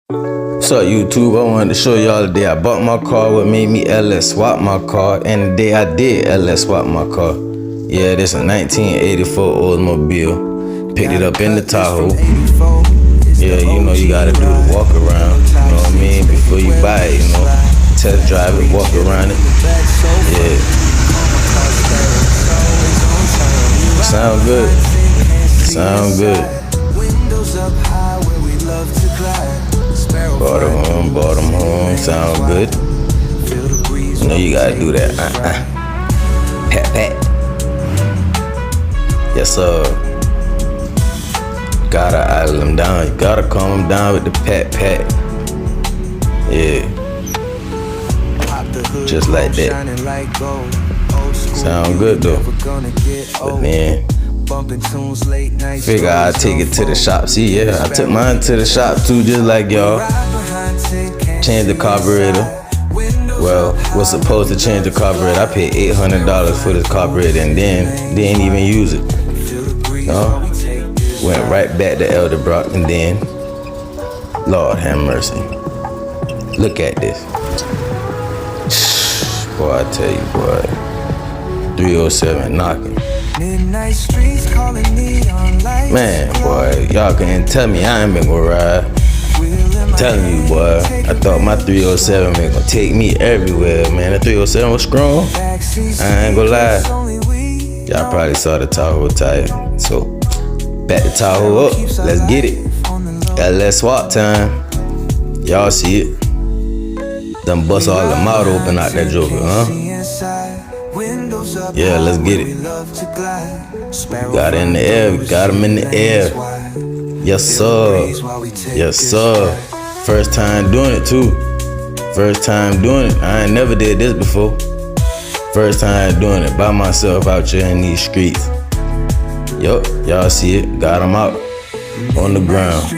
What's up, YouTube? I wanted to show y'all the day I bought my car, what made me LS swap my car, and the day I did LS swap my car. Yeah, this is a 1984 Oldsmobile. Picked it up in the Tahoe. Yeah, you know you gotta do the walk around, you know what I mean, before you buy it, you know. Test drive it, walk around it. Yeah. Sound good. Sound good. Bought them home, sound good. You know you gotta do that. Pat, pat. Yes, sir. Gotta idle them down. You gotta calm them down with the pat, pat. Yeah. Just like that. Sound good though. But then figure I'll take it to the shop. See, yeah, I took mine to the shop too, just like y'all. Changed the carburetor. Well, was supposed to change the carburetor. I paid $800 for this carburetor and then didn't even use it. No? Went right back to Elderbrock and then, Lord have mercy. Look at this. Boy, I tell you, boy. 307 knocking. Man, boy, y'all can't tell me I ain't been gonna ride. I'm telling you, boy, I thought my 307 man gonna take me everywhere, man. The 307 was strong. I ain't gonna lie. Y'all probably saw the Tahoe tire. So, back the Tahoe up. Let's get it. LS swap time. Y'all see it. Done bust all the mouth open out that joker, huh? Yeah, let's get it. Got it in the air, we got him in the air. Yes, sir. Yes, sir. First time doing it, too. First time doing it. I ain't never did this before. First time doing it by myself out here in these streets. Yup, y'all see it. Got him out on the ground.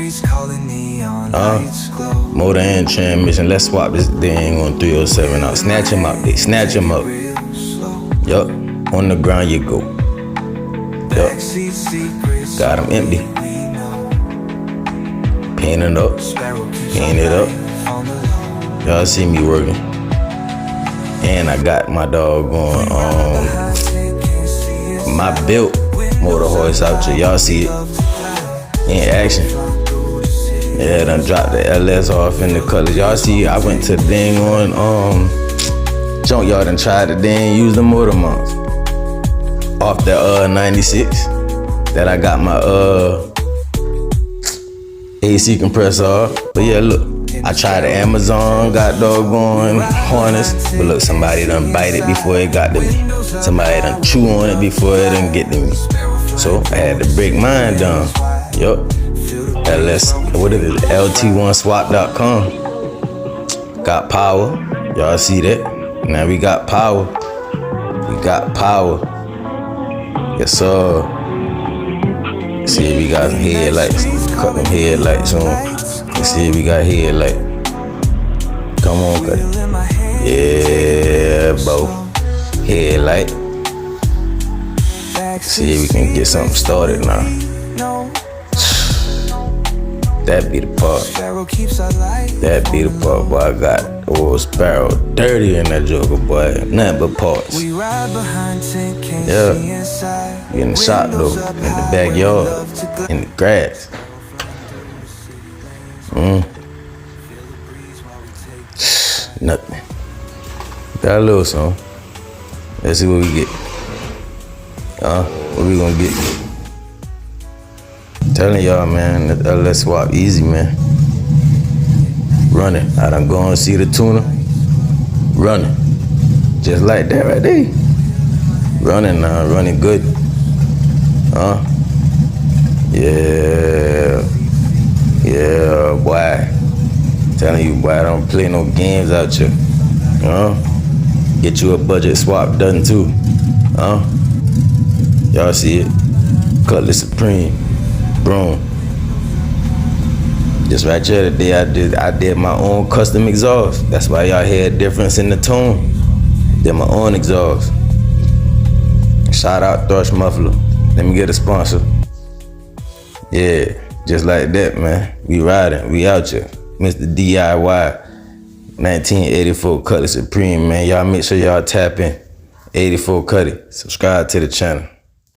Motor and transmission. Let's swap this thing on 307 out. Snatch him up. They snatch him up. Yup, on the ground you go. Yup, got him empty. Paint it up. Paint it up. Y'all see me working. And I got my doggone my built motor hoist out here. Y'all see it in action. Yeah, done dropped the LS off in the Cutlass. Y'all see, I went to the dang on junkyard and tried to dang use the motor mounts off the 96 that I got my AC compressor off. But yeah, look, I tried the Amazon, got doggone harness, but look, somebody done bite it before it got to me. Somebody done chew on it before it done get to me. So I had to break mine down. Yup. LS, what is it? LT1swap.com. Got power. Y'all see that? Now we got power. We got power. Yes, sir. See, we got some headlights. Cut them headlights on. Let's see, we got headlight. Come on, cut it. Yeah, bro. Headlight. See if we can get something started now. That be the part. That be the part, boy. I got old Sparrow dirty in that joker, boy. Nothing but parts. Yeah. In the shop though, in the backyard, in the grass. Nothing. Got a little something. Let's see what we get. What we gonna get? Telling y'all, man, that LS swap easy, man. Running. I done go and see the tuner. Running. Just like that right there. Running now, running good. Yeah. Yeah, boy. Telling you, boy, I don't play no games out here. Get you a budget swap done too. Y'all see it? Cutlass Supreme. Boom. Just right here today I did my own custom exhaust. That's why y'all hear a difference in the tone. Did my own exhaust. Shout out Thrush Muffler. Let me get a sponsor. Yeah, just like that, man. We riding, we out here. Mr. DIY 1984 Cutlass Supreme, man. Y'all make sure y'all tap in. 84 Cutty. Subscribe to the channel.